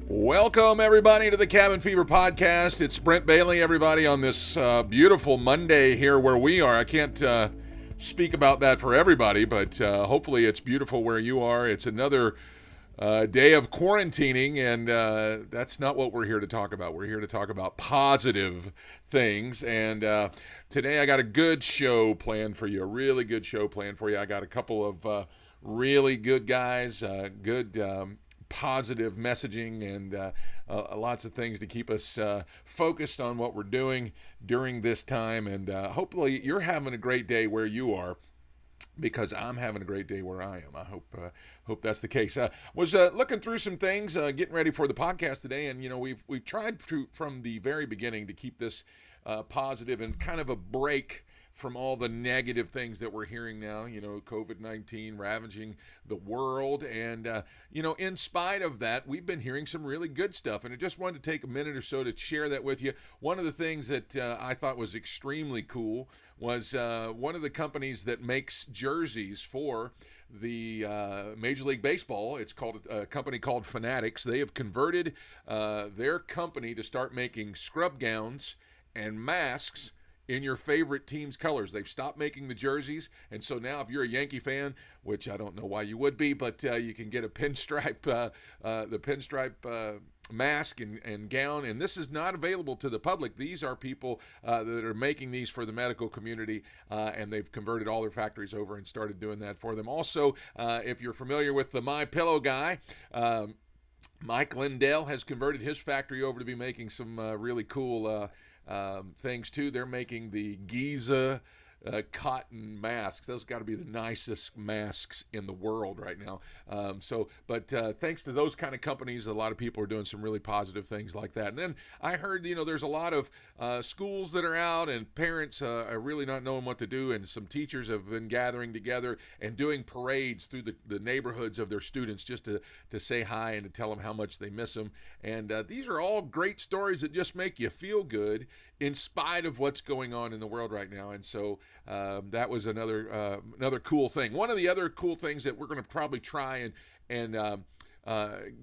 Welcome, everybody, to the Cabin Fever Podcast. It's Brent Bailey, everybody, on this beautiful Monday here where we are. I can't speak about that for everybody, but hopefully it's beautiful where you are. It's another day of quarantining, and that's not what we're here to talk about. We're here to talk about positive things, and today I got a good show planned for you, a really good show planned for you. I got a couple of really good guys, good positive messaging, and lots of things to keep us focused on what we're doing during this time. And hopefully you're having a great day where you are, because I'm having a great day where I am. I hope that's the case. Was looking through some things, getting ready for the podcast today, and we've tried from the very beginning to keep this positive and kind of a break from all the negative things that we're hearing now, COVID-19 ravaging the world. And, in spite of that, we've been hearing some really good stuff. And I just wanted to take a minute or so to share that with you. One of the things that I thought was extremely cool was one of the companies that makes jerseys for the Major League Baseball. It's called a company called Fanatics. They have converted their company to start making scrub gowns and masks in your favorite team's colors. They've stopped making the jerseys, and so now if you're a Yankee fan, which I don't know why you would be, but you can get a pinstripe, the pinstripe mask and gown, and this is not available to the public. These are people that are making these for the medical community, and they've converted all their factories over and started doing that for them. Also, if you're familiar with the My Pillow guy, Mike Lindell has converted his factory over to be making some really cool things too. They're making the Giza cotton masks. Those got to be the nicest masks in the world right now. But thanks to those kind of companies, a lot of people are doing some really positive things like that. And then I heard, there's a lot of schools that are out, and parents are really not knowing what to do, and some teachers have been gathering together and doing parades through the neighborhoods of their students just to say hi and to tell them how much they miss them. And these are all great stories that just make you feel good in spite of what's going on in the world right now. And so that was another cool thing. One of the other cool things that we're going to probably try and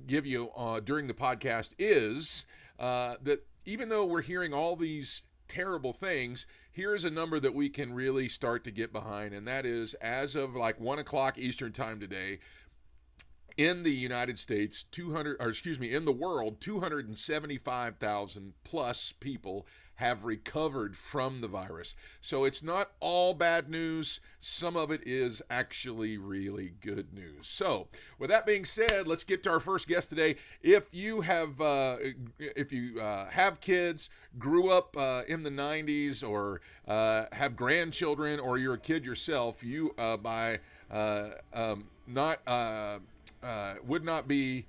give you during the podcast is that even though we're hearing all these terrible things, here's a number that we can really start to get behind, and that is, as of like 1 o'clock Eastern time today, in the United States, in the world, 275,000 plus people have recovered from the virus. So it's not all bad news. Some of it is actually really good news. So with that being said, let's get to our first guest today. If you have kids, grew up in the 90s, or have grandchildren, or you're a kid yourself, you would not be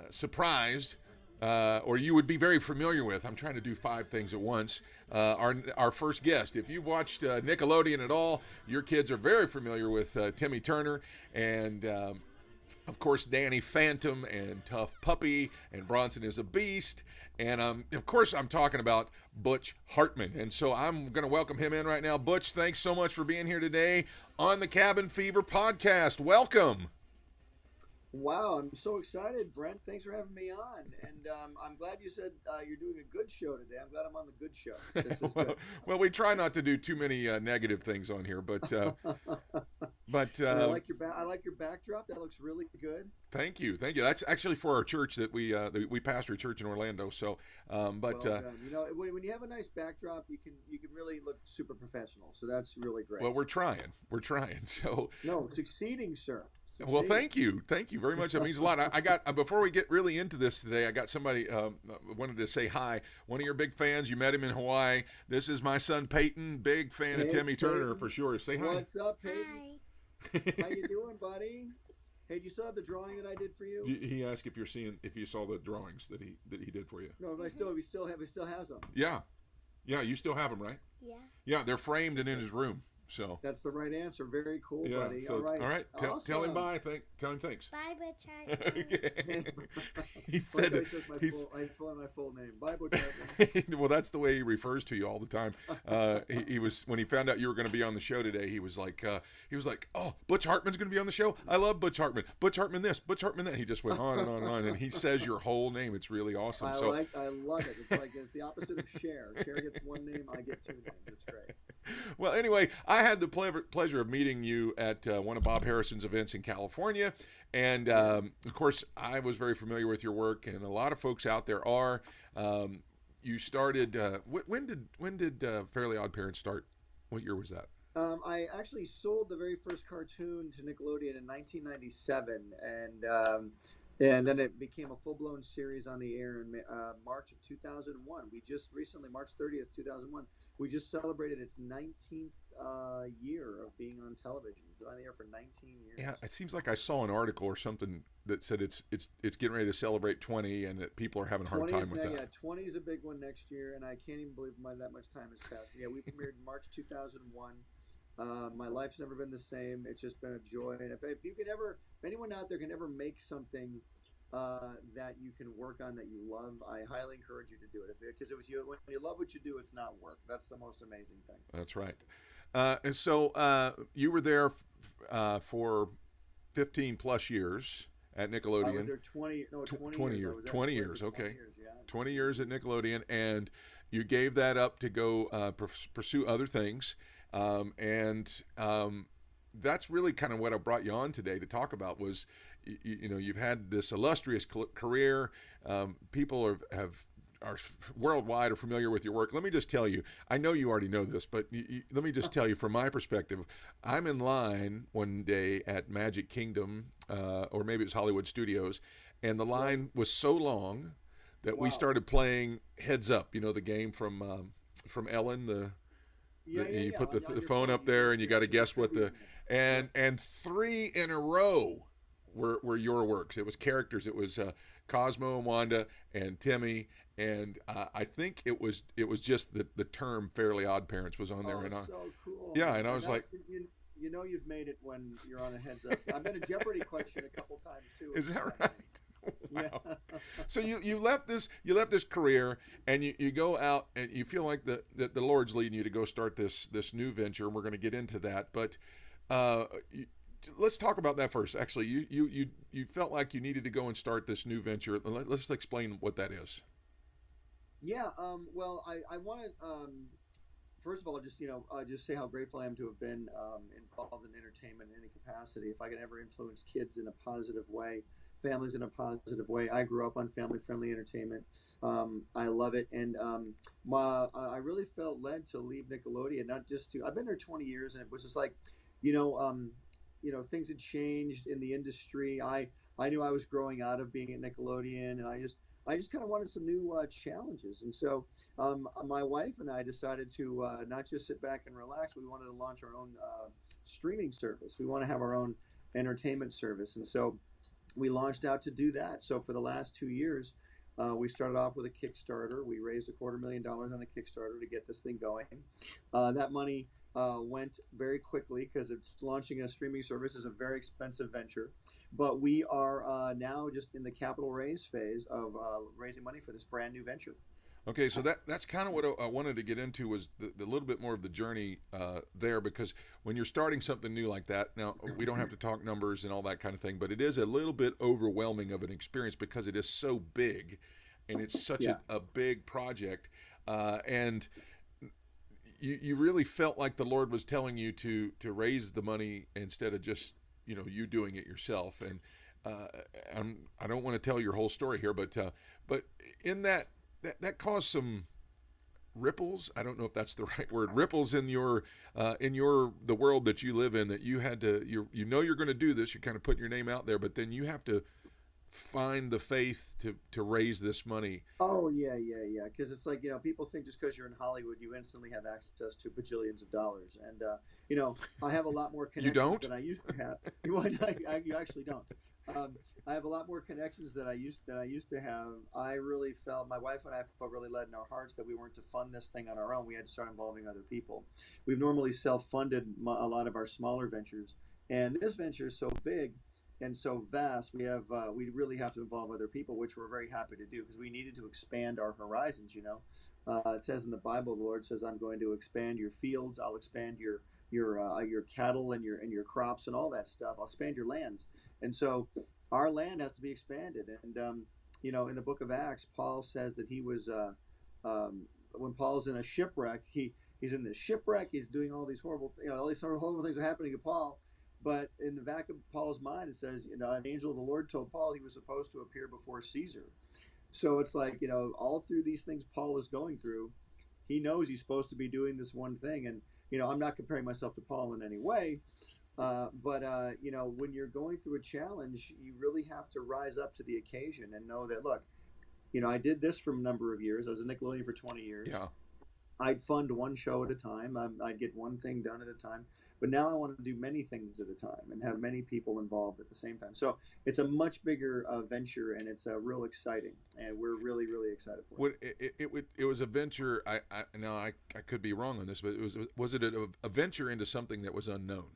surprised, or you would be very familiar with. I'm trying to do 5 things at once. Our first guest. If you've watched Nickelodeon at all, your kids are very familiar with Timmy Turner, and of course Danny Phantom, and Tough Puppy, and Bronson is a Beast, and of course I'm talking about Butch Hartman. And so I'm going to welcome him in right now. Butch, thanks so much for being here today on the Cabin Fever Podcast. Welcome. Wow, I'm so excited, Brent. Thanks for having me on. And I'm glad you said you're doing a good show today. I'm glad I'm on the good show. This is good. Well, we try not to do too many negative things on here, but And I like your backdrop. That looks really good. Thank you. That's actually for our church that we pastor a church in Orlando. So, Well done. When you have a nice backdrop, you can really look super professional. So that's really great. Well, we're trying. So no, succeeding, sir. Well, thank you very much. That means a lot. I got before we get really into this today, I got somebody wanted to say hi. One of your big fans. You met him in Hawaii. This is my son Peyton, big fan of Timmy Turner for sure. Say hi. What's up, Peyton? Hi. How you doing, buddy? Hey, do you still have the drawing that I did for you? He asked if you saw the drawings that he did for you. No, he still has them. Yeah, you still have them, right? Yeah. Yeah, they're framed and in his room. So That's the right answer. Very cool, yeah. buddy. So all right, tell him bye. Tell him thanks. Bye, Butch Hartman. Okay. He Like I said said, he's I fill in my full name. Bye, Butch Hartman. well, that's the way he refers to you all the time. He was when he found out you were going to be on the show today. He was like, "Oh, Butch Hartman's going to be on the show. I love Butch Hartman. Butch Hartman this, Butch Hartman that." He just went on and on and on, and he says your whole name. It's really awesome. I love it. It's like it's the opposite of Cher. Cher gets one name, I get two names. It's great. Well, anyway, I had the pleasure of meeting you at one of Bob Harrison's events in California, and of course, I was very familiar with your work, and a lot of folks out there are. You started. When did Fairly Odd Parents start? What year was that? I actually sold the very first cartoon to Nickelodeon in 1997, and then it became a full-blown series on the air in March of 2001. We just recently, March 30th, 2001, we just celebrated its 19th year of being on television. It's been on the air for 19 years. Yeah, it seems like I saw an article or something that said it's getting ready to celebrate 20, and that people are having a hard time with that. Yeah, 20 is a big one next year, and I can't even believe that much time has passed. Yeah, we premiered in March 2001. My life's never been the same. It's just been a joy. And if anyone out there can ever make something that you can work on that you love, I highly encourage you to do it. Because when you love what you do, it's not work. That's the most amazing thing. That's right. And so you were there for 15 plus years at Nickelodeon. I was there 20 years. 20 years. 20 years. Okay. 20 years, yeah. 20 years at Nickelodeon, and you gave that up to go pursue other things. That's really kind of what I brought you on today to talk about was, you've had this illustrious career. People are worldwide are familiar with your work. Let me just tell you, I know you already know this, but let me just tell you from my perspective, I'm in line one day at Magic Kingdom, or maybe it was Hollywood Studios, and the line was so long that we started playing Heads Up, the game from Ellen, you put the phone up there and you got to guess what and 3 in a row were your works. It was characters. It was Cosmo and Wanda and Timmy, and I think it was just the term Fairly Odd Parents was on there. And so cool. Yeah, and I was like, you've made it when you're on a Heads Up. I've been a Jeopardy question a couple times too. Is that right? Wow. Yeah. So you left this career, and you go out and you feel like the Lord's leading you to go start this new venture, and we're going to get into that. But let's talk about that first. Actually, you felt like you needed to go and start this new venture. Let's explain what that is. Yeah. Well, I want to first of all just say how grateful I am to have been involved in entertainment in any capacity. If I can ever influence kids in a positive way, families in a positive way. I grew up on family-friendly entertainment. I love it, and I really felt led to leave Nickelodeon. I've been there 20 years, and it was just like, things had changed in the industry. I knew I was growing out of being at Nickelodeon, and I just kind of wanted some new challenges. And so my wife and I decided to not just sit back and relax. We wanted to launch our own streaming service. We want to have our own entertainment service, and so we launched out to do that. So for the last 2 years, we started off with a Kickstarter. We raised $250,000 on a Kickstarter to get this thing going. That money went very quickly because launching a streaming service is a very expensive venture. But we are now just in the capital raise phase of raising money for this brand new venture. Okay, so that's kind of what I wanted to get into was the little bit more of the journey there, because when you're starting something new like that, now we don't have to talk numbers and all that kind of thing, but it is a little bit overwhelming of an experience because it is so big, and it's such a big project, and you really felt like the Lord was telling you to raise the money instead of just you doing it yourself. And I don't want to tell your whole story here, but in that caused some ripples. I don't know if that's the right word. Ripples in the world that you live in, that you had to, you're going to do this. You kind of put your name out there, but then you have to find the faith to raise this money. Oh yeah. Because it's like, people think just because you're in Hollywood, you instantly have access to bajillions of dollars. And, I have a lot more connections than I used to have. You actually don't. I have a lot more connections than I used to have. I really felt my wife and I felt really led in our hearts that we weren't to fund this thing on our own. We had to start involving other people. We've normally self-funded a lot of our smaller ventures, and this venture is so big and so vast. We really have to involve other people, which we're very happy to do because we needed to expand our horizons. It says in the Bible, the Lord says, "I'm going to expand your fields. I'll expand your cattle and your crops and all that stuff. I'll expand your lands." And so our land has to be expanded. And in the book of Acts, Paul says that he was when Paul's in a shipwreck, he's in the shipwreck. He's doing all these all these horrible things are happening to Paul. But in the back of Paul's mind, it says, an angel of the Lord told Paul he was supposed to appear before Caesar. So it's like, all through these things Paul is going through, he knows he's supposed to be doing this one thing. And, I'm not comparing myself to Paul in any way. But when you're going through a challenge, you really have to rise up to the occasion and know that, look, I did this for a number of years. I was a Nickelodeon for 20 years. Yeah. I'd fund one show at a time. I'd get one thing done at a time. But now I want to do many things at a time and have many people involved at the same time. So it's a much bigger venture, and it's real exciting. And we're really, really excited for it. It was a venture. I could be wrong on this, but was it a venture into something that was unknown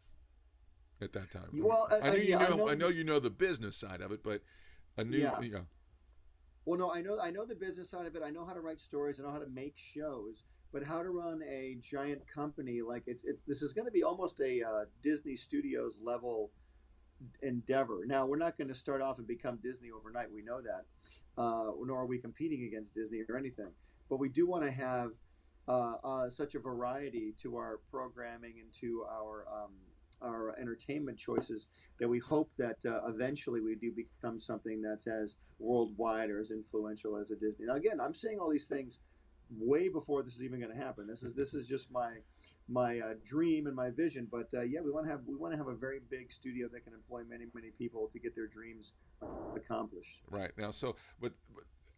at that time? Well, I know you know the business side of it, but a new. Yeah. Well, no, I know the business side of it. I know how to write stories. I know how to make shows. But how to run a giant company like this is going to be almost a Disney Studios level endeavor. Now, we're not going to start off and become Disney overnight. We know that, nor are we competing against Disney or anything. But we do want to have such a variety to our programming and to our entertainment choices that we hope that eventually we do become something that's as worldwide or as influential as a Disney. Now, again, I'm saying all these things way before this is even going to happen. This is just my dream and my vision. But we want to have a very big studio that can employ many people to get their dreams accomplished. Right now,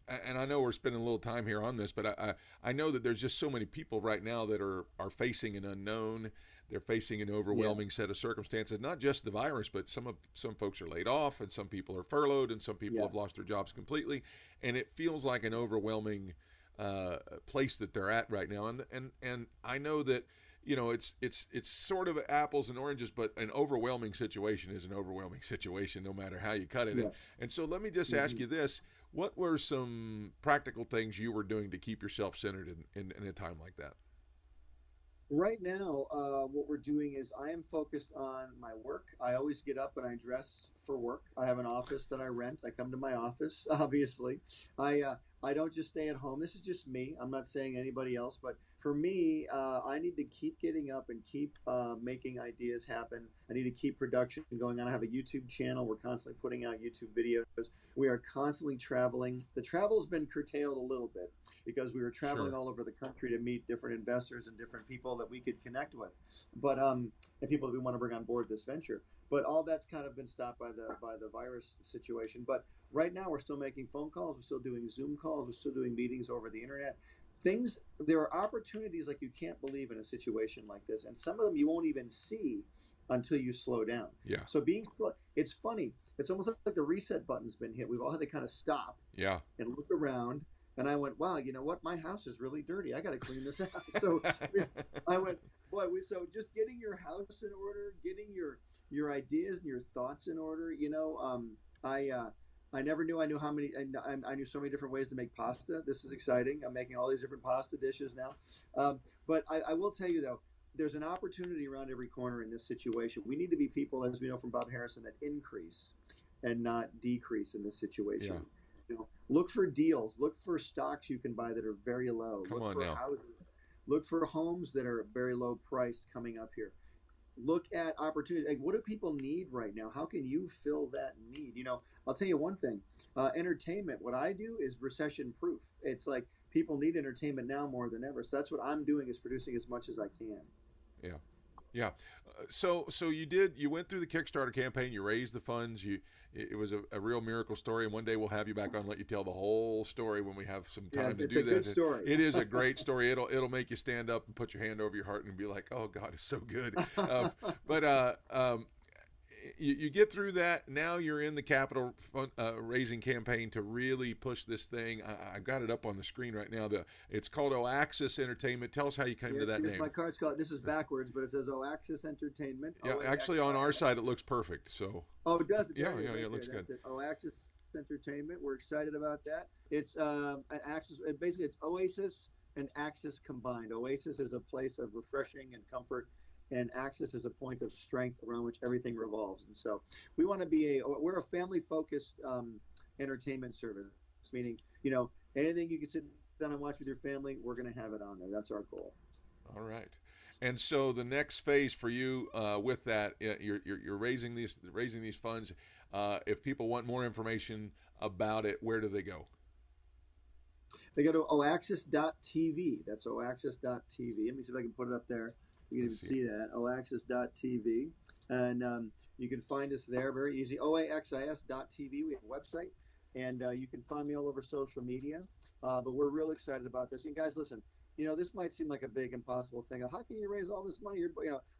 and I know we're spending a little time here on this, but I know that there's just so many people right now that are facing an unknown. They're facing an overwhelming set of circumstances. Not just the virus, but some folks are laid off, and some people are furloughed, and some people have lost their jobs completely, and it feels like an overwhelming place that they're at right now, and I know that it's sort of apples and oranges, but an overwhelming situation is an overwhelming situation no matter how you cut it. Yes. And so let me just ask you this: what were some practical things you were doing to keep yourself centered in a time like that? Right now, what we're doing is I am focused on my work. I always get up and I dress for work. I have an office that I rent. I come to my office, obviously. I don't just stay at home. This is just me. I'm not saying anybody else, but for me, I need to keep getting up and keep making ideas happen. I need to keep production going on. I have a YouTube channel. We're constantly putting out YouTube videos. We are constantly traveling. The travel's been curtailed a little bit because we were traveling all over the country to meet different investors and different people that we could connect with, but and people that we want to bring on board this venture. But all that's kind of been stopped by the virus situation. But right now, we're still making phone calls. We're still doing Zoom calls. We're still doing meetings over the internet. There are opportunities like you can't believe in a situation like this, and some of them you won't even see until you slow down. Yeah. So it's funny. It's almost like the reset button's been hit. We've all had to kind of stop. Yeah. And look around. And I went, wow, you know what? My house is really dirty. I got to clean this out. So I went, boy. So just getting your house in order, getting your ideas and your thoughts in order. I never knew I knew how many. I knew so many different ways to make pasta. This is exciting. I'm making all these different pasta dishes now. But I will tell you though, there's an opportunity around every corner in this situation. We need to be people, as we know from Bob Harrison, that increase and not decrease in this situation. Yeah. Look for deals. Look for stocks you can buy that are very low. Look for houses. Look for homes that are very low priced coming up here. Look at opportunities. Like, what do people need right now? How can you fill that need? I'll tell you one thing. Entertainment. What I do is recession proof. It's like people need entertainment now more than ever. So that's what I'm doing, is producing as much as I can. Yeah. Yeah. So you went through the Kickstarter campaign, you raised the funds, it was a real miracle story, and one day we'll have you back on and let you tell the whole story when we have some time to do that. It's a good story. It is a great story. It'll make you stand up and put your hand over your heart and be like, oh God, it's so good. you get through that. Now you're in the capital raising campaign to really push this thing. I got it up on the screen right now. It's called Oaxis Entertainment. Tell us how you came to that name. My card's called. This is backwards, but it says Oaxis Entertainment. Yeah, actually on our side it looks perfect. So. Oh, it does. Yeah, it looks good. That's it. Oaxis Entertainment. We're excited about that. It's an Axis. Basically, it's Oasis and Axis combined. Oasis is a place of refreshing and comfort, and Axis is a point of strength around which everything revolves. And so we want to be we're a family-focused entertainment service, meaning, anything you can sit down and watch with your family, we're going to have it on there. That's our goal. All right. And so the next phase for you with that, you're raising these funds. If people want more information about it, where do they go? They go to oaxis.tv. That's oaxis.tv. Let me see if I can put it up there. You can even see that, oaxis.tv. And you can find us there, very easy, oaxis.tv. We have a website, and you can find me all over social media. But we're real excited about this. And guys, listen, this might seem like a big, impossible thing. How can you raise all this money?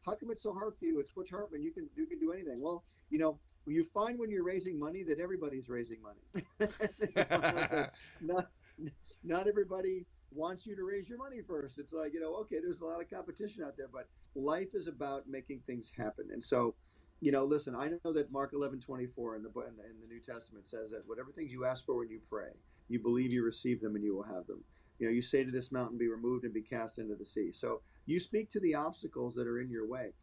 How come it's so hard for you? It's Butch Hartman. You can do anything. Well, you find when you're raising money that everybody's raising money. Not everybody wants you to raise your money first. It's like, okay, there's a lot of competition out there, but life is about making things happen. And so, listen, I know that Mark 11:24 in the New Testament says that whatever things you ask for when you pray, you believe you receive them and you will have them. You say to this mountain, be removed and be cast into the sea. So you speak to the obstacles that are in your way.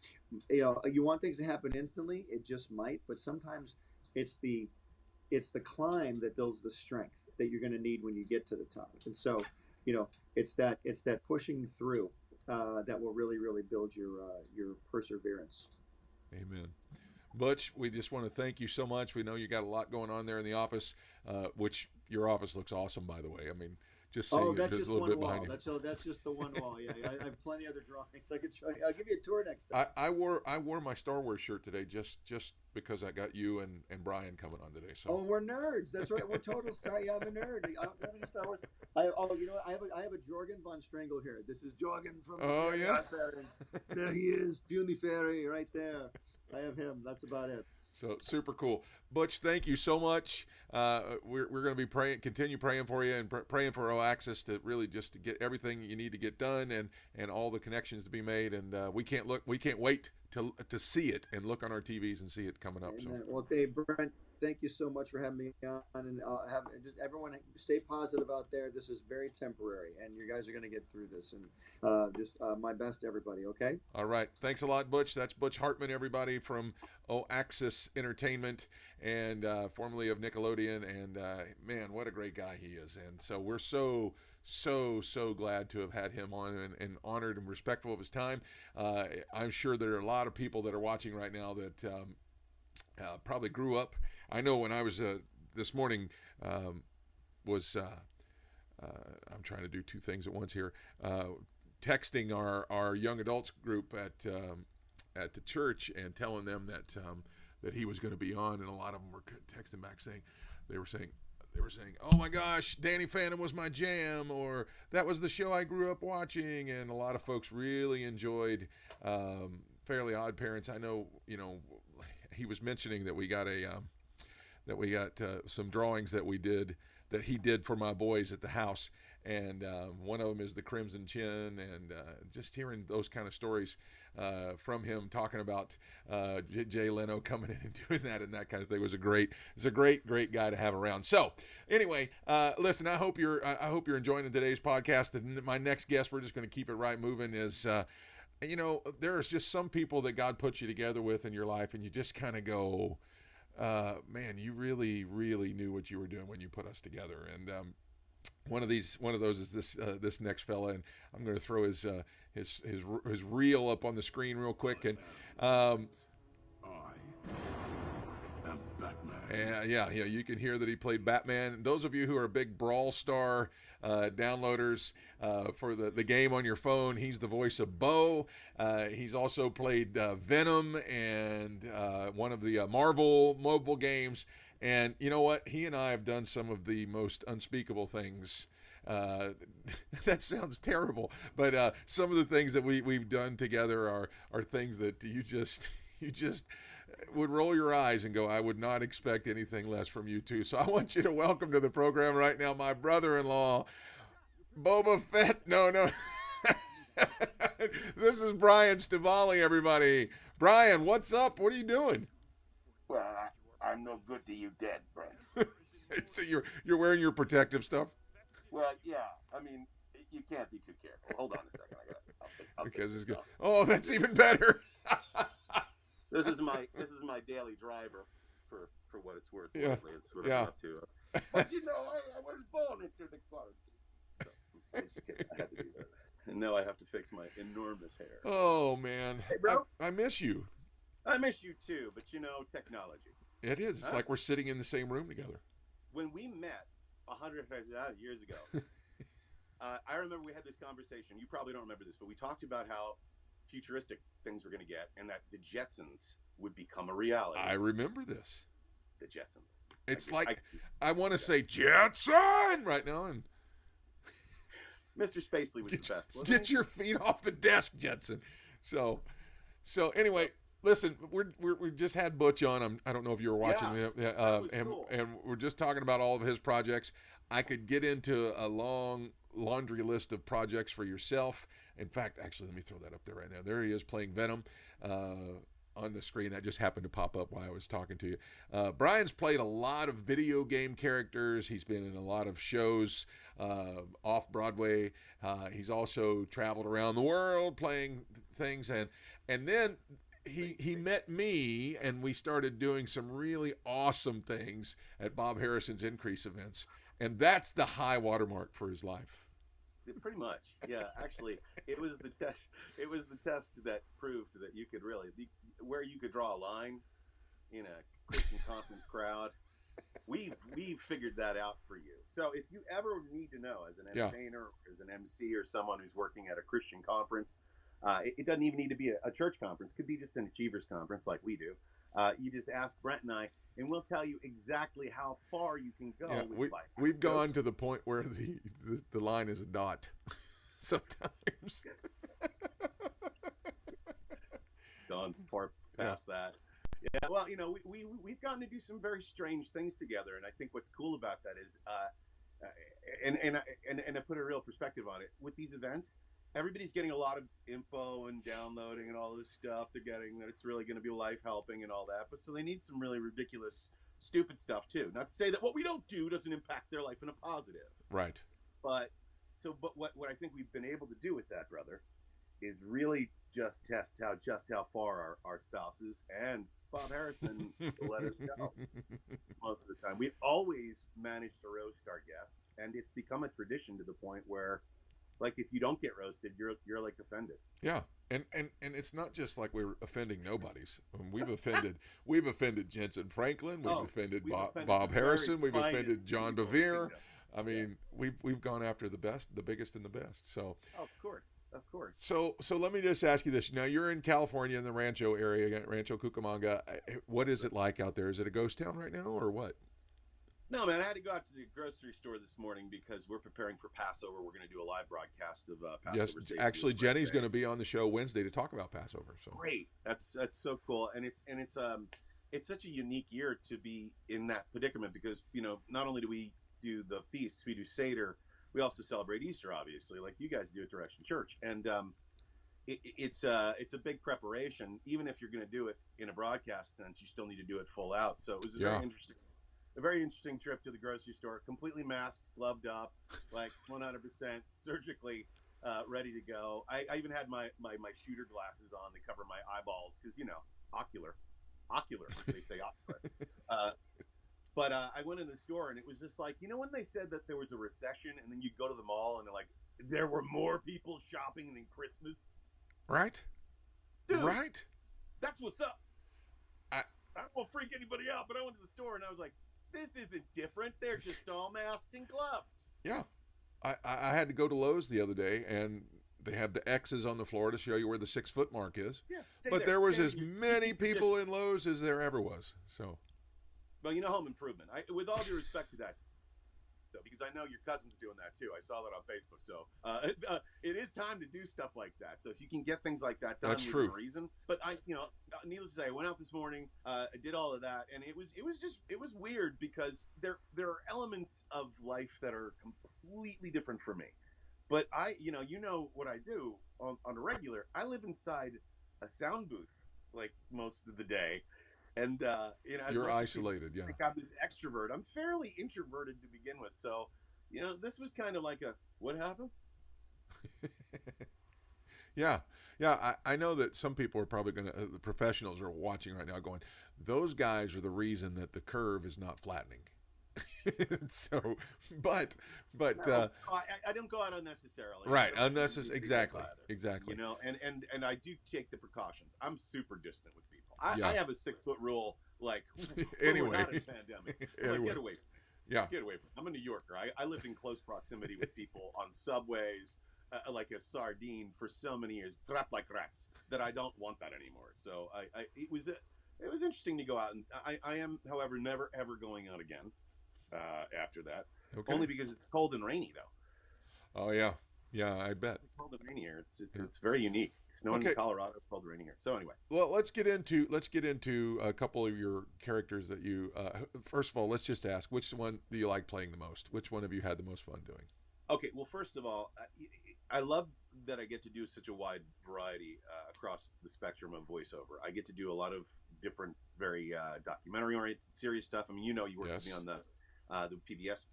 You want things to happen instantly. It just might, but sometimes it's the climb that builds the strength that you're going to need when you get to the top. And so, it's that pushing through that will really, really build your perseverance. Amen. Butch, we just want to thank you so much. We know you got a lot going on there in the office, which your office looks awesome, by the way. I mean, just seeing that's just just a little one bit wall. behind you. That's just the one wall. Yeah, I have plenty other drawings. I could show you. I'll give you a tour next time. I wore my Star Wars shirt today just because I got you and Brian coming on today. So. Oh, we're nerds. That's right. We're total. Yeah, I'm a nerd. I don't have any Star Wars. I have a Jorgen von Strangle here. This is Jorgen from. Oh yeah. There he is, Puny Fairy, right there. I have him. That's about it. So super cool. Butch, thank you so much. We're going to be continue praying for you and praying for Oaxis to really just to get everything you need to get done and all the connections to be made. And we can't wait to see it and look on our TVs and see it coming up. So. Well, Dave, Brent, thank you so much for having me on, and just everyone stay positive out there. This is very temporary, and you guys are going to get through this. And my best to everybody. Okay. All right. Thanks a lot, Butch. That's Butch Hartman, everybody from Oaxis Entertainment and formerly of Nickelodeon. And man, what a great guy he is. And so we're so glad to have had him on and honored and respectful of his time. I'm sure there are a lot of people that are watching right now that probably grew up. I know when I was this morning I'm trying to do two things at once here. Texting our young adults group at the church and telling them that he was going to be on, and a lot of them were texting back saying, oh my gosh, Danny Phantom was my jam, or that was the show I grew up watching. And a lot of folks really enjoyed Fairly Odd Parents. I know, he was mentioning that we got some drawings that he did for my boys at the house, and one of them is the Crimson Chin, and just hearing those kind of stories from him talking about Jay Leno coming in and doing that and that kind of thing was a great guy to have around. So anyway, listen, I hope you're enjoying today's podcast. And my next guest, we're just going to keep it right moving, is there's just some people that God puts you together with in your life, and you just kind of go, man, you really, really knew what you were doing when you put us together. And one of those is this next fella, and I'm going to throw his reel up on the screen real quick. And yeah, you can hear that he played Batman. Those of you who are big Brawl Star downloaders for the game on your phone, he's the voice of Bo. He's also played Venom and one of the Marvel mobile games. And you know what? He and I have done some of the most unspeakable things. That sounds terrible, but some of the things that we've done together are things that you just would roll your eyes and go, I would not expect anything less from you two. So I want you to welcome to the program right now my brother-in-law, Boba Fett. No. This is Brian Stivale, everybody. Brian, what's up? What are you doing? Well, I'm no good to you dead, Brent. So you're wearing your protective stuff? Well, yeah. I mean, you can't be too careful. Hold on a second. I'll Because take it's this good. off. Oh, that's even better. This is my daily driver for what it's worth. Yeah. Lately. It's what I'm up to. But I was born into the quarantine. So, I'm just kidding. I had to do that. And now I have to fix my enormous hair. Oh man. Hey, bro. I miss you. I miss you too, but technology. It is. It's like we're sitting in the same room together. When we met 100 years ago, I remember we had this conversation. You probably don't remember this, but we talked about how futuristic things were going to get and that the Jetsons would become a reality. I remember this. The Jetsons. It's I want to say Jetson right now and Mr. Spacely was the best. Get your feet off the desk, Jetson. So anyway, listen, we just had Butch on. I don't know if you were watching him, cool. and we're just talking about all of his projects. I could get into a long laundry list of projects for yourself. In fact, actually, let me throw that up there right now. There he is playing Venom on the screen. That just happened to pop up while I was talking to you. Brian's played a lot of video game characters. He's been in a lot of shows off Broadway. He's also traveled around the world playing things, and then he met me, and we started doing some really awesome things at Bob Harrison's Increase events, and that's the high watermark for his life. Pretty much, yeah. Actually, it was the test. It was the test that proved that you could really, where you could draw a line in a Christian conference crowd. We've figured that out for you. So if you ever need to know, as an entertainer, as an MC, or someone who's working at a Christian conference, it doesn't even need to be a church conference. It could be just an Achievers conference like we do. You just ask Brent and I, and we'll tell you exactly how far you can go. Yeah, we've gone to the point where the line is a dot sometimes. Gone far past that. Yeah, well, we've gotten to do some very strange things together, and I think what's cool about that is, and to put a real perspective on it, with these events, everybody's getting a lot of info and downloading and all this stuff. They're getting that it's really going to be life helping and all that. But so they need some really ridiculous, stupid stuff too. Not to say that what we don't do doesn't impact their life in a positive. Right. But what I think we've been able to do with that, brother, is really just test how far our spouses and Bob Harrison will let us go most of the time. We always manage to roast our guests, and it's become a tradition to the point where, like, if you don't get roasted, you're like offended. Yeah, and it's not just like we're offending nobodies. We've offended Jensen Franklin. We've offended Bob Harrison. We've offended John Bevere. I mean, we've gone after the best, the biggest, and the best. So of course. So let me just ask you this. Now you're in California in the Rancho area, Rancho Cucamonga. What is it like out there? Is it a ghost town right now, or what? No, man, I had to go out to the grocery store this morning because we're preparing for Passover. We're going to do a live broadcast of Passover. Yes, actually, Jenny's going to be on the show Wednesday to talk about Passover. So great, that's so cool, and it's such a unique year to be in that predicament because not only do we do the feasts, we do Seder, we also celebrate Easter, obviously, like you guys do at Direction Church, and it's a big preparation. Even if you're going to do it in a broadcast sense, you still need to do it full out. So it was a very interesting trip to the grocery store, completely masked, gloved up, like 100% surgically ready to go. I even had my shooter glasses on to cover my eyeballs because, ocular, they say ocular. But I went in the store and it was just like, when they said that there was a recession and then you go to the mall and they're like, there were more people shopping than Christmas. Right. Dude, right. That's what's up. I don't want to freak anybody out, but I went to the store and I was like, this isn't different. They're just all masked and gloved. Yeah. I had to go to Lowe's the other day, and they have the X's on the floor to show you where the 6-foot mark is. Yeah, but there was as many people in Lowe's as there ever was. So, well, home improvement. With all due respect to that, though, because I know your cousin's doing that too. I saw that on Facebook. So it is time to do stuff like that. So if you can get things like that done within true. reason. But needless to say, I went out this morning, I did all of that, and it was weird because there are elements of life that are completely different for me. But you know what I do on a regular. I live inside a sound booth like most of the day. And as You're much as isolated, yeah. I think I'm this extrovert. I'm fairly introverted to begin with, so this was kind of like a what happened. Yeah. I know that some people are probably going to, the professionals are watching right now going, those guys are the reason that the curve is not flattening. So, but No, I don't go out unnecessarily. right, unnecessary, exactly. And I do take the precautions. I'm super distant with people. Yeah. I have a 6-foot rule. Like Anyway. we're not in a pandemic. Anyway. Like, get away from me. Yeah. Get away from me. I'm a New Yorker. I lived in close proximity with people on subways, like a sardine for so many years, trapped like rats, that I don't want that anymore. So it was interesting to go out, and I am, however, never ever going out again after that. Okay. Only because it's cold and rainy, though. Oh yeah, I bet. It's cold and rainy here. It's very unique. Snowing in Colorado, it's cold and rainy here. So anyway, well, let's get into a couple of your characters that you. First of all, let's just ask, which one do you like playing the most? Which one have you had the most fun doing? Okay, well, first of all, I love that I get to do such a wide variety across the spectrum of voiceover. I get to do a lot of different, very documentary-oriented, serious stuff. I mean, you worked with me on the PBS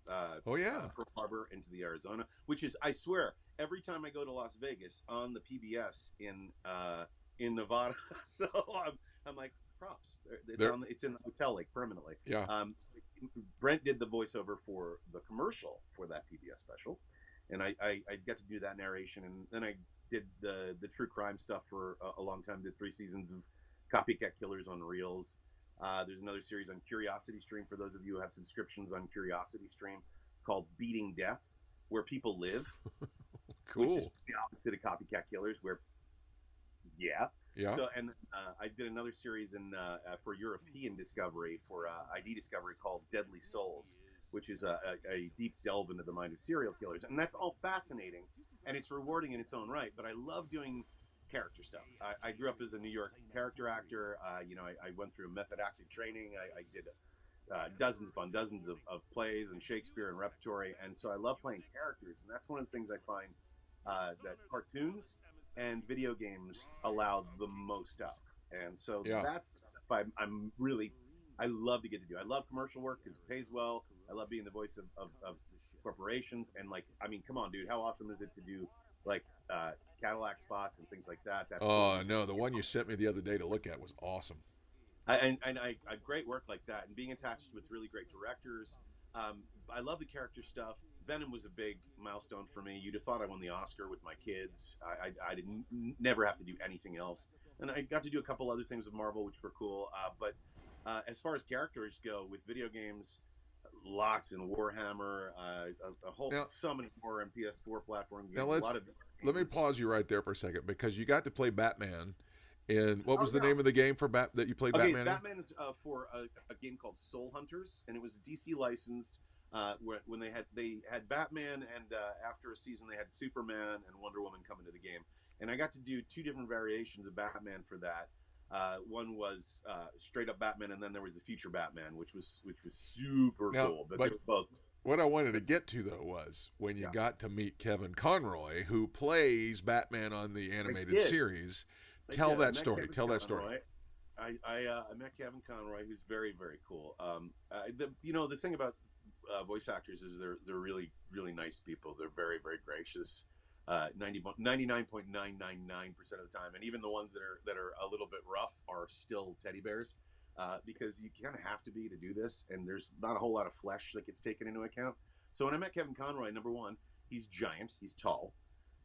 Pearl Harbor into the Arizona, which is, I swear, every time I go to Las Vegas on the PBS in Nevada. So I'm like, props. It's in the hotel, like, permanently. Yeah. Brent did the voiceover for the commercial for that PBS special, and I got to do that narration, and then I did the true crime stuff for a long time. Did 3 seasons of Copycat Killers on Reels. There's another series on Curiosity Stream for those of you who have subscriptions on Curiosity Stream called Beating Death, where people live. Cool. Which is the opposite of Copycat Killers, where yeah. So, and I did another series for European Discovery, for ID Discovery, called Deadly Souls, which is a deep delve into the mind of serial killers. And that's all fascinating, and it's rewarding in its own right. But I love doing character stuff. I grew up as a New York character actor. I went through method acting training. I did dozens upon dozens of plays and Shakespeare and repertory. And so I love playing characters. And that's one of the things I find that cartoons and video games allow the most of. And so that's the stuff I love to get to do. I love commercial work because it pays well. I love being the voice of corporations. And, like, I mean, come on, dude, how awesome is it to do, like, Cadillac spots and things like that? That's cool. No, the one you sent me the other day to look at was awesome. I great work like that, and being attached with really great directors. I love the character stuff. Venom was a big milestone for me. You'd have thought I won the Oscar with my kids. I didn't never have to do anything else, and I got to do a couple other things with Marvel, which were cool. But as far as characters go with video games, lots in Warhammer, so many more on PS4 platform games. Now let me pause you right there for a second, because you got to play Batman. And what was the name of the game for that you played Batman in? Batman is for a game called Soul Hunters, and it was DC licensed. When they had Batman, and after a season they had Superman and Wonder Woman come into the game, and I got to do 2 different variations of Batman for that. One was straight up Batman, and then there was the future Batman, which was super cool. But they were both. What I wanted to get to, though, was when you got to meet Kevin Conroy, who plays Batman on the animated series. Tell that story. I met Kevin Conroy, who's very, very cool. The thing about voice actors is they're really, really nice people. They're very, very gracious. 99.999% of the time, and even the ones that are a little bit rough are still teddy bears, because you kind of have to be to do this, and there's not a whole lot of flesh that gets taken into account. So when I met Kevin Conroy, number one, he's giant, he's tall.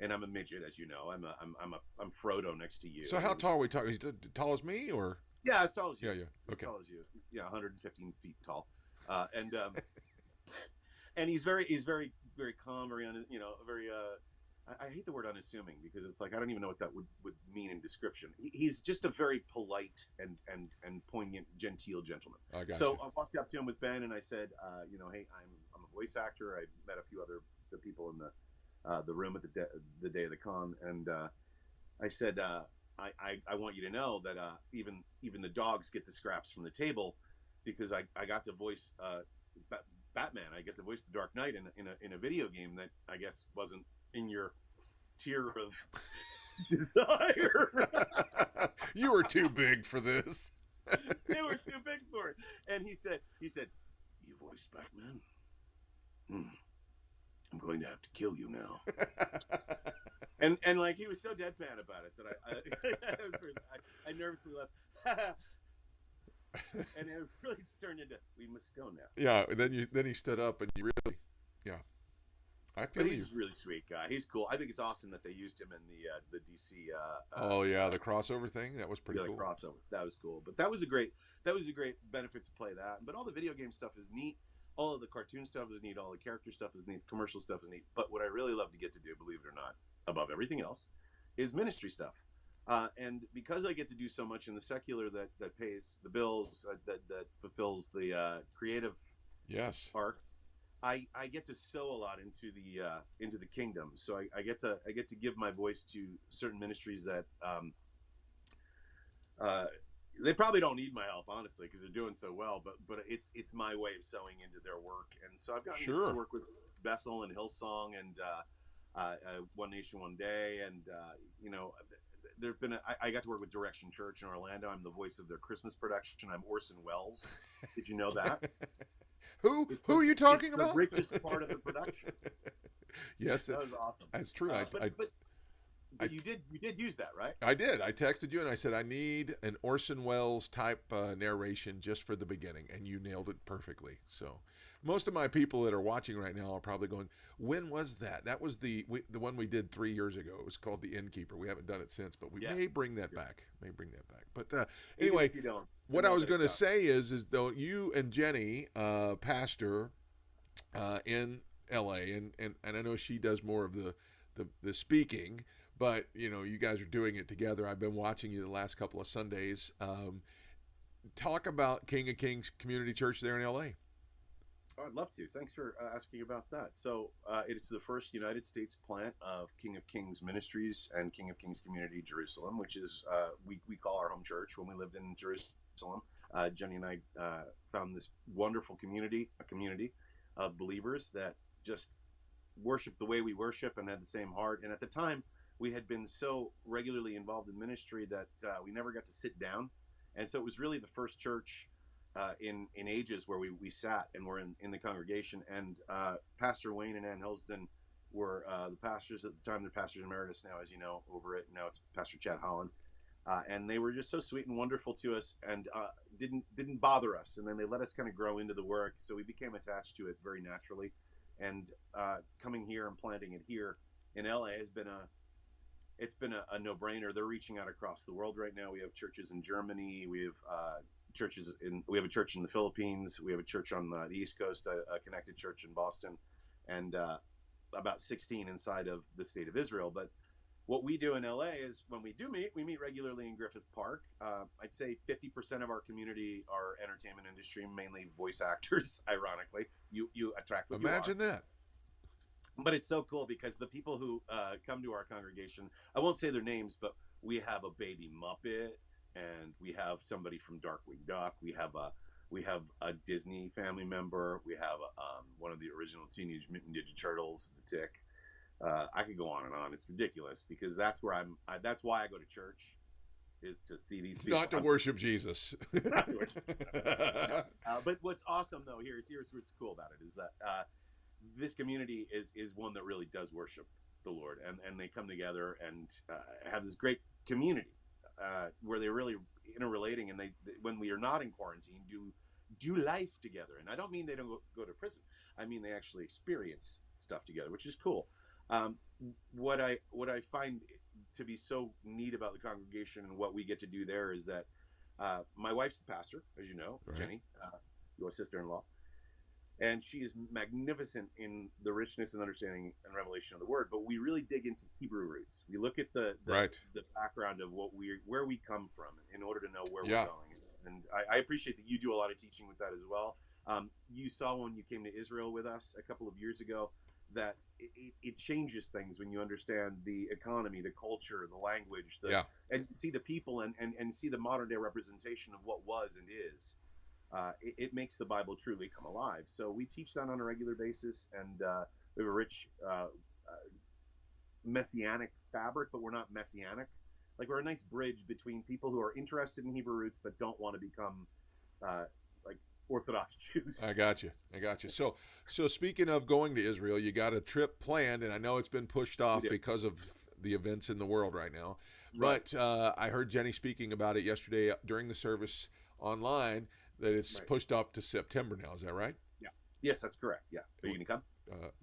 And I'm a midget, as you know. I'm Frodo next to you. So how tall are we talking? He's tall as me, or? Yeah, as tall as you. Yeah. Okay. As tall as you. Yeah, 115 feet tall, and he's very, very calm, very very. I hate the word unassuming, because it's like I don't even know what that would mean in description. He's just a very polite and poignant, genteel gentleman. I got so you. I walked up to him with Ben, and I said, hey, I'm a a voice actor. I met a few other the people in the room at the day of the con, and I said, I want you to know that even the dogs get the scraps from the table, because I got to voice Batman. I get to voice the Dark Knight in a video game that I guess wasn't in your tier of desire. You were too big for this. They were too big for it. And he said, you voiced Batman? I'm going to have to kill you now. and like he was so deadpan about it that I nervously left. And it really turned into, we must go now. Yeah. Then he stood up and you really, yeah. I feel but he's a really sweet guy. He's cool. I think it's awesome that they used him in the DC. Oh yeah, the crossover thing, that was pretty cool. The crossover, that was cool. But that was a great benefit to play that. But all the video game stuff is neat. All of the cartoon stuff is neat. All the character stuff is neat. Commercial stuff is neat. But what I really love to get to do, believe it or not, above everything else, is ministry stuff. And because I get to do so much in the secular that pays the bills, that fulfills the creative arc, I get to sow a lot into the kingdom. So I get to give my voice to certain ministries that they probably don't need my help, honestly, because they're doing so well. But it's my way of sowing into their work, and so I've gotten to work with Bethel and Hillsong and One Nation One Day, and there've been I got to work with Direction Church in Orlando. I'm the voice of their Christmas production. I'm Orson Welles. Did you know that? Who are you talking about? The richest part of the production. Yes, that was awesome. That's true. But you did use that, right? I did. I texted you and I said I need an Orson Welles type narration just for the beginning, and you nailed it perfectly. So most of my people that are watching right now are probably going, "When was that?" That was the one we did 3 years ago. It was called The Innkeeper. We haven't done it since, but we may bring that back. But anyway, what I was going to say is though you and Jenny, pastor in LA, and I know she does more of the speaking, but you guys are doing it together. I've been watching you the last couple of Sundays. Talk about King of Kings Community Church there in LA. Oh, I'd love to. Thanks for asking about that. So it's the first United States plant of King of Kings Ministries and King of Kings Community Jerusalem, which is we call our home church when we lived in Jerusalem. Jenny and I found this wonderful community, a community of believers that just worship the way we worship and had the same heart. And at the time, we had been so regularly involved in ministry that we never got to sit down. And so it was really the first church in ages where we sat and were in the congregation. And Pastor Wayne and Ann Helsden were the pastors at the time. They're pastors emeritus now, as you know, over it. Now it's Pastor Chad Holland. And they were just so sweet and wonderful to us, and didn't bother us. And then they let us kind of grow into the work. So we became attached to it very naturally. And coming here and planting it here in LA has been a no-brainer. They're reaching out across the world right now. We have churches in Germany. We have we have a church in the Philippines. We have a church on the East Coast, a connected church in Boston, and about 16 inside of the state of Israel. But what we do in LA is when we meet regularly in Griffith Park. I'd say 50% of our community are entertainment industry, mainly voice actors. Ironically, you attract what Imagine you are. that. But it's so cool because the people who come to our congregation, I won't say their names, but we have a baby Muppet, and we have somebody from Darkwing Duck. We have a Disney family member. We have one of the original Teenage Mutant Ninja Turtles, the Tick. I could go on and on. It's ridiculous because that's where that's why I go to church, is to see these people. Not to worship Jesus. Not to worship. But what's awesome though, here's what's cool about it is that this community is one that really does worship the Lord, and they come together and have this great community where they're really interrelating, and they when we are not in quarantine do life together. And I don't mean they don't go to prison. I mean they actually experience stuff together, which is cool. What I find to be so neat about the congregation and what we get to do there is that my wife's the pastor, as you know, right. Jenny, your sister-in-law, and she is magnificent in the richness and understanding and revelation of the word. But we really dig into Hebrew roots. We look at the background of where we come from in order to know where we're going. And I appreciate that you do a lot of teaching with that as well. You saw when you came to Israel with us a couple of years ago that it changes things when you understand the economy, the culture, the language, and see the people and see the modern day representation of what was and is. It makes the Bible truly come alive. So we teach that on a regular basis, and we have a rich messianic fabric, but we're not messianic. Like, we're a nice bridge between people who are interested in Hebrew roots but don't want to become like Orthodox Jews. I got you. So speaking of going to Israel, you got a trip planned, and I know it's been pushed off because of the events in the world right now. Right. But I heard Jenny speaking about it yesterday during the service online, that it's pushed off to September now. Is that right? Yeah. Yes, that's correct. Yeah. Are you going to come?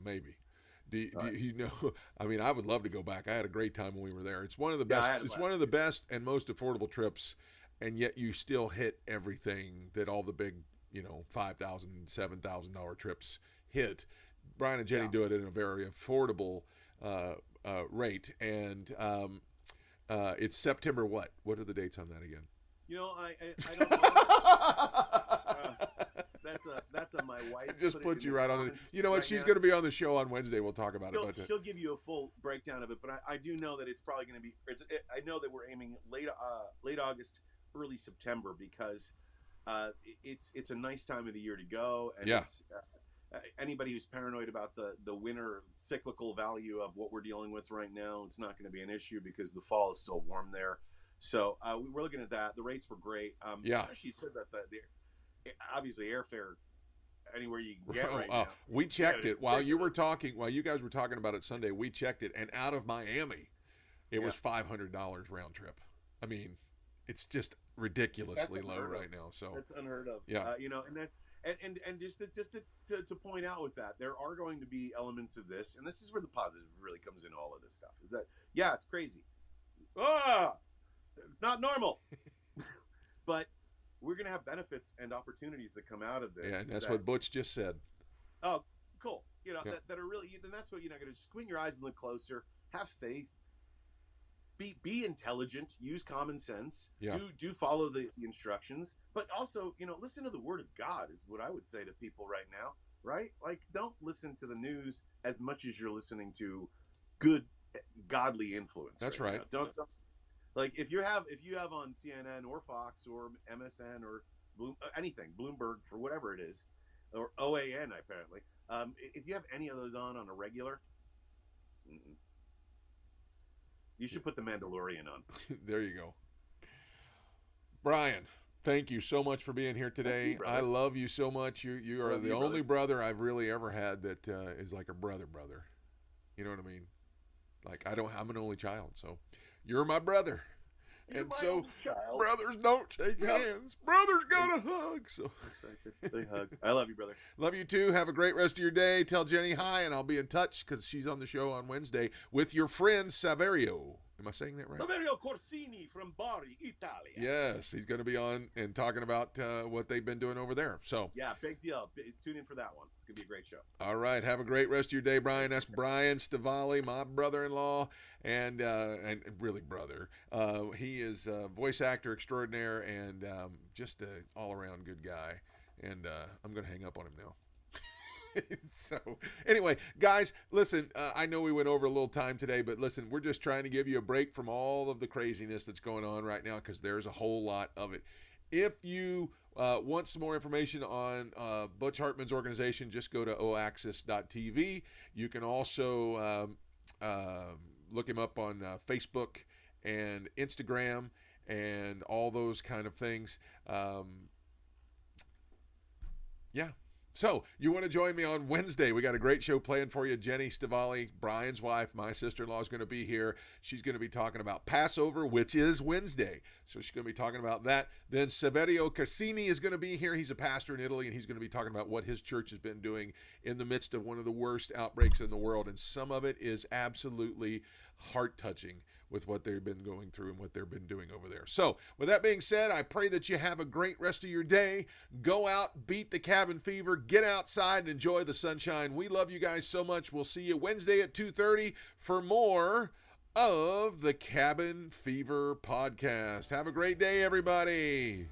Maybe. Do you know? I mean, I would love to go back. I had a great time when we were there. It's one of the best. It's one of the best and most affordable trips, and yet you still hit everything that all the big, $5,000, $7,000 trips hit. Brian and Jenny do it at a very affordable rate, and it's September what? What are the dates on that again? I don't know. That's my wife. I just put you right on it. You know what? She's going to be on the show on Wednesday. We'll talk about it. She'll give you a full breakdown of it, but I do know that it's probably going to be. I know that we're aiming late August, early September, because it's a nice time of the year to go. And it's, anybody who's paranoid about the winter cyclical value of what we're dealing with right now, it's not going to be an issue because the fall is still warm there. So we're looking at that. The rates were great. She said that obviously airfare anywhere you can get right now. We checked it while you guys were talking about it Sunday. We checked it, and out of Miami, it was $500 round trip. I mean, it's just ridiculously low right now. So that's unheard of. Yeah. And just to point out with that, there are going to be elements of this, and this is where the positive really comes in all of this stuff. Is that it's crazy. It's not normal, but we're going to have benefits and opportunities that come out of this. Yeah, and that's what Butch just said. Oh, cool. That are really, and that's what, going to squint your eyes and look closer, have faith, be intelligent, use common sense, do follow the instructions, but also, listen to the word of God is what I would say to people right now, right? Like, don't listen to the news as much as you're listening to good, godly influence. That's right. Don't like if you have on CNN or Fox or MSN or Bloomberg for whatever it is, or OAN apparently. If you have any of those on a regular, you should put the Mandalorian on. There you go. Brian, thank you so much for being here today. I love you so much. You are the only brother I've really ever had that is like a brother. You know what I mean? Like, I'm an only child, so you're my brother. And so brothers don't shake hands. Brothers got a hug. So big hug. I love you, brother. Love you too. Have a great rest of your day. Tell Jenny hi, and I'll be in touch because she's on the show on Wednesday with your friend Saverio. Am I saying that right? Saverio Corsini from Bari, Italy. Yes, he's going to be on and talking about what they've been doing over there. So big deal. Tune in for that one. It's going to be a great show. All right. Have a great rest of your day, Brian. That's Brian Stivale, my brother-in-law, and really brother. He is a voice actor extraordinaire and just an all-around good guy. And I'm going to hang up on him now. So anyway, guys, listen, I know we went over a little time today, but listen, we're just trying to give you a break from all of the craziness that's going on right now because there's a whole lot of it. If you want some more information on Butch Hartman's organization, just go to oaxis.tv. You can also look him up on Facebook and Instagram and all those kind of things. So, you want to join me on Wednesday? We got a great show planned for you. Jenny Stivale, Brian's wife, my sister-in-law, is going to be here. She's going to be talking about Passover, which is Wednesday. So she's going to be talking about that. Then Saverio Cassini is going to be here. He's a pastor in Italy, and he's going to be talking about what his church has been doing in the midst of one of the worst outbreaks in the world. And some of it is absolutely heart-touching with what they've been going through and what they've been doing over there. So, with that being said, I pray that you have a great rest of your day. Go out, beat the cabin fever, get outside, and enjoy the sunshine. We love you guys so much. We'll see you Wednesday at 2:30 for more of the Cabin Fever podcast. Have a great day, everybody.